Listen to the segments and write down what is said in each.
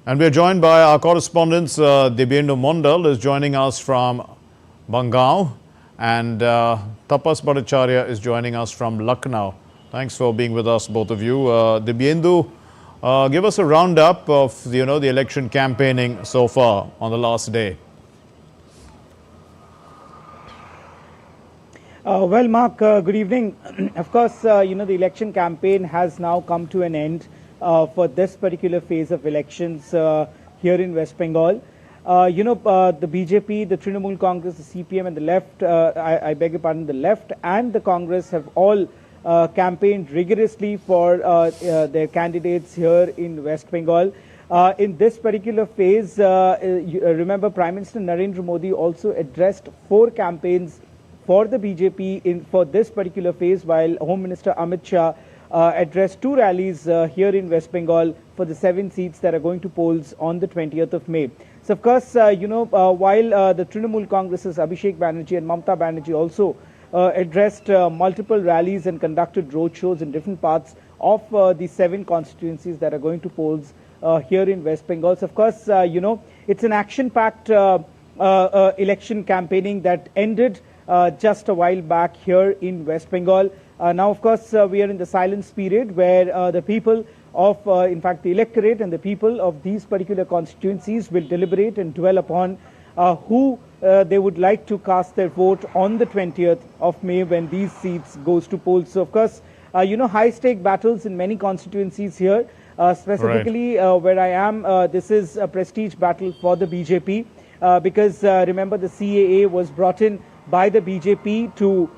And we are joined by our correspondents. Dibyendu Mondal is joining us from Bengal, and Tapas Bhattacharya is joining us from Lucknow. Thanks for being with us, both of you. Dibyendu, give us a roundup of the election campaigning so far on the last day. Well, Mark, good evening. Of course, the election campaign has now come to an end for this particular phase of elections here in West Bengal. The BJP, the Trinamool Congress, the CPM and the left, I beg your pardon, the left and the Congress have all campaigned rigorously for their candidates here in West Bengal. In this particular phase, remember Prime Minister Narendra Modi also addressed 4 campaigns for the BJP for this particular phase, while Home Minister Amit Shah addressed 2 rallies here in West Bengal for the 7 seats that are going to polls on the 20th of May. So, of course, while the Trinamool Congress's Abhishek Banerjee and Mamta Banerjee also addressed multiple rallies and conducted roadshows in different parts of the 7 constituencies that are going to polls here in West Bengal. So, of course, it's an action-packed election campaigning that ended just a while back here in West Bengal. Now, of course, we are in the silence period where the people of, in fact, the electorate and the people of these particular constituencies will deliberate and dwell upon who they would like to cast their vote on the 20th of May when these seats goes to polls. So, of course, high-stake battles in many constituencies here. Specifically, where I am, this is a prestige battle for the BJP because, remember, the CAA was brought in by the BJP to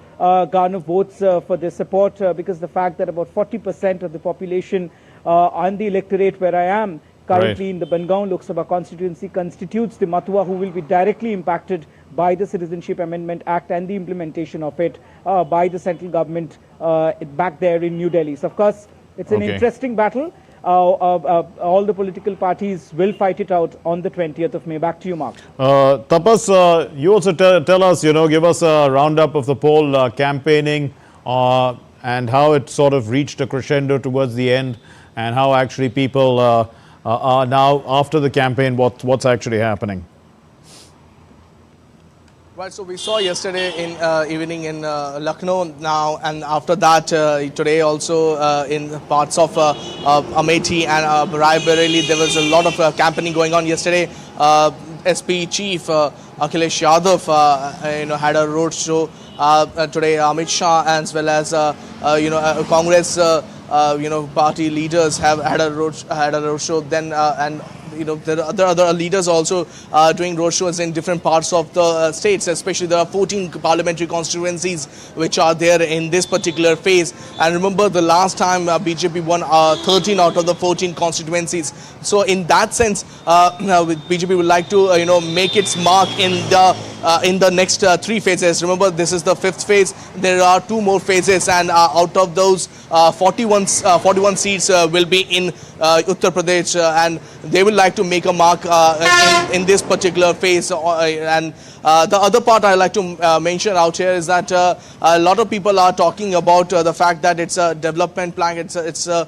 garner votes for their support because the fact that about 40% of the population on the electorate where I am currently in the Bengal Lok Sabha constituency constitutes the Matua who will be directly impacted by the Citizenship Amendment Act and the implementation of it by the central government back there in New Delhi. So, of course, it's an interesting battle. All the political parties will fight it out on the 20th of May. Back to you, Mark. Tapas, you also tell us, give us a roundup of the poll campaigning and how it sort of reached a crescendo towards the end, and how actually people are now, after the campaign, what's actually happening. Right, so we saw yesterday in evening in Lucknow now, and after that today also in parts of Amethi and Raebareli, there was a lot of campaigning going on yesterday. SP chief Akhilesh Yadav had a road show today. Amit Shah as well as Congress party leaders have had a road show. Then and there are other leaders also doing roadshows in different parts of the states. Especially there are 14 parliamentary constituencies which are there in this particular phase. And remember, the last time BJP won 13 out of the 14 constituencies. So in that sense, BJP would like to make its mark in the next 3 phases. Remember, this is the 5th phase. There are 2 more phases, and out of those 41 seats will be in Uttar Pradesh, and they will like to make a mark in this particular phase. And the other part I like to mention out here is that a lot of people are talking about the fact that it's a development plan. It's a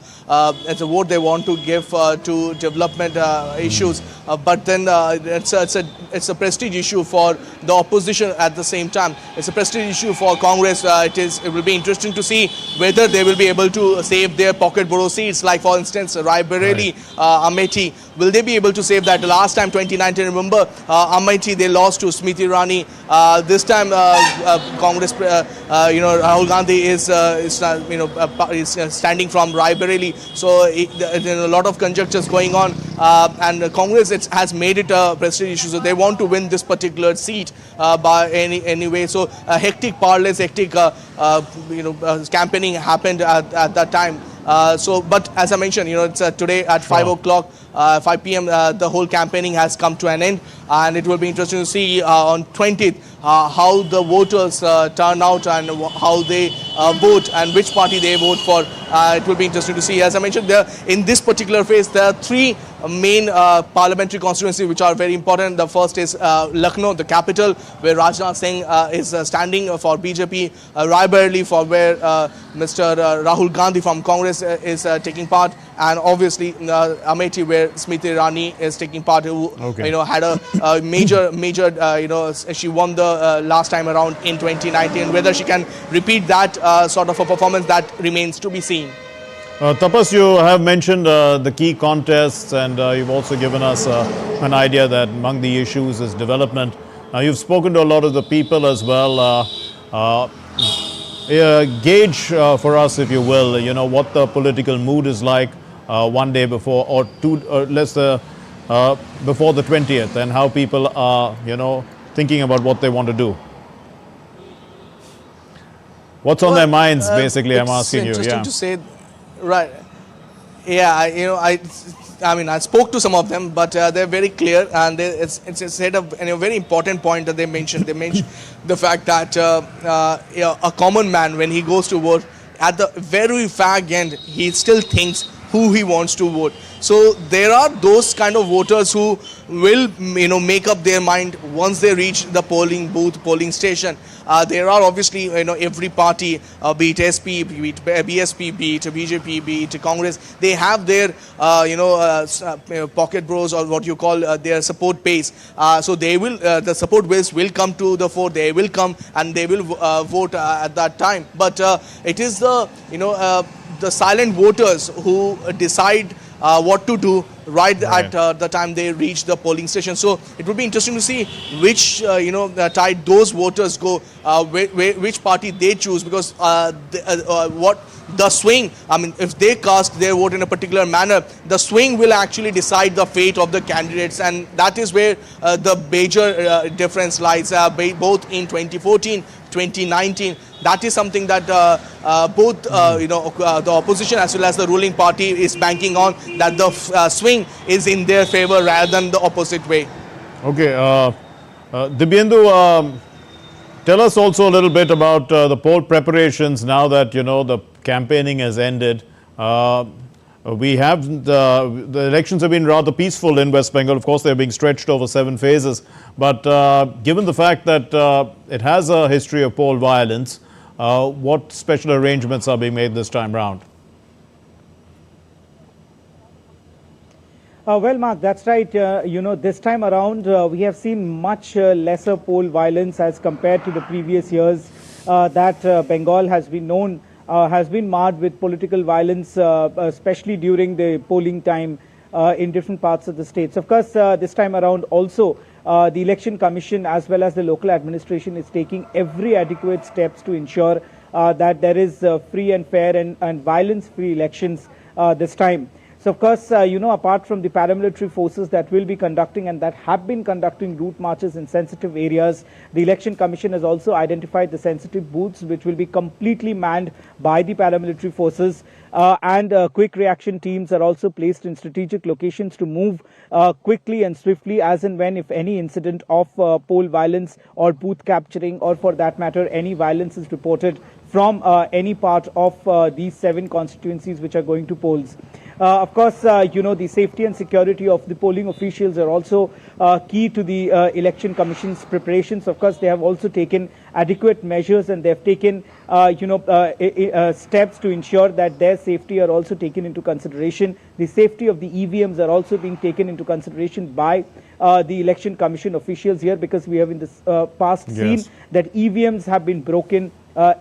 vote they want to give to development issues, but then it's a prestige issue for the opposition at the same time. It's a prestige issue for Congress. It will be interesting to see whether they will be able to save their pocket borough seats, like for instance Raebareli, Amethi. Will they be able to save that? Last time 2019, remember Amethi, they lost to Smriti Irani. This time Congress, Rahul Gandhi is standing from Raebareli. So there are a lot of conjectures going on, and Congress has made it a prestige issue. So they want to win this particular seat by any way. So hectic parlays, hectic campaigning happened at that time. But as I mentioned, it's today at 5 o'clock, 5 p.m. The whole campaigning has come to an end, and it will be interesting to see on 20th how the voters turn out and how they vote and which party they vote for. It will be interesting to see. As I mentioned, in this particular phase, there are 3 main parliamentary constituencies which are very important. The first is Lucknow, the capital, where Rajnath Singh is standing for BJP. Raebareli, for where Mr. Rahul Gandhi from Congress is taking part. and obviously Amethi, where Smriti Irani is taking part, who had a major she won the last time around in 2019. Whether she can repeat that sort of a performance, that remains to be seen. Tapas, you have mentioned the key contests, and you've also given us an idea that among the issues is development. Now, you've spoken to a lot of the people as well. Gauge for us, if you will, what the political mood is like one day before, or before the 20th, and how people are, thinking about what they want to do. What's on their minds, basically, I'm asking you. It's interesting to say, right. Yeah, I mean, I spoke to some of them, but they're very clear, and it's said a very important point that they mentioned. They mentioned the fact that a common man, when he goes to vote, at the very fag end, he still thinks who he wants to vote. So there are those kind of voters who will, make up their mind once they reach the polling booth, polling station. There are obviously, every party, be it SP, be it BSP, be it BJP, be it Congress, they have their, pocket bros, or what you call their support base. So they will, the support base will come to the fore. They will come and they will vote at that time. But it is the, the silent voters who decide what to do right at the time they reach the polling station. So it would be interesting to see which tide those voters go, which party they choose, because what the swing, I mean, if they cast their vote in a particular manner, the swing will actually decide the fate of the candidates, and that is where the major difference lies, both in 2014, 2019. That is something that both the opposition as well as the ruling party is banking on, that the swing is in their favor rather than the opposite way. Okay, Dibyendu, tell us also a little bit about the poll preparations now that the campaigning has ended. We have the elections have been rather peaceful in West Bengal. Of course, they're being stretched over 7 phases. But given the fact that it has a history of poll violence, what special arrangements are being made this time round? Well, Mark, that's right. This time around, we have seen much lesser poll violence as compared to the previous years that Bengal has been known, has been marred with political violence, especially during the polling time in different parts of the states. Of course, this time around also, the Election Commission as well as the local administration is taking every adequate steps to ensure that there is free and fair and violence-free elections this time. So, of course, apart from the paramilitary forces that will be conducting and that have been conducting route marches in sensitive areas, the Election Commission has also identified the sensitive booths which will be completely manned by the paramilitary forces, and quick reaction teams are also placed in strategic locations to move quickly and swiftly as and when, if any incident of poll violence or booth capturing, or for that matter any violence is reported from any part of these 7 constituencies which are going to polls. Of course, the safety and security of the polling officials are also key to the Election Commission's preparations. Of course, they have also taken adequate measures, and they have taken, steps to ensure that their safety are also taken into consideration. The safety of the EVMs are also being taken into consideration by the Election Commission officials here, because we have in this past seen that EVMs have been broken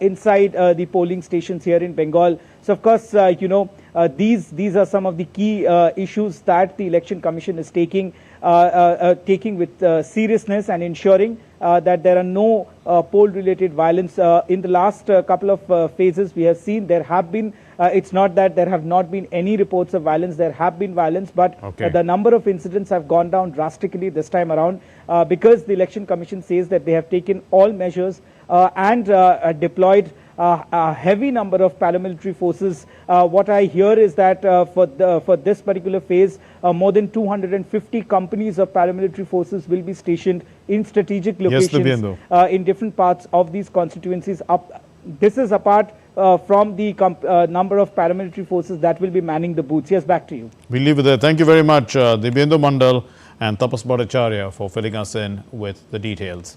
inside the polling stations here in Bengal. So, of course, these are some of the key issues that the Election Commission is taking with seriousness, and ensuring that there are no poll-related violence. In the last couple of phases, we have seen there have been, it's not that there have not been any reports of violence, there have been violence, but the number of incidents have gone down drastically this time around, because the Election Commission says that they have taken all measures and deployed a heavy number of paramilitary forces. What I hear is that for this particular phase, more than 250 companies of paramilitary forces will be stationed in strategic locations in different parts of these constituencies. This is apart from the number of paramilitary forces that will be manning the booths. Yes, back to you. We'll leave it there. Thank you very much, Dibyendu Mandal and Tapas Bhattacharya, for filling us in with the details.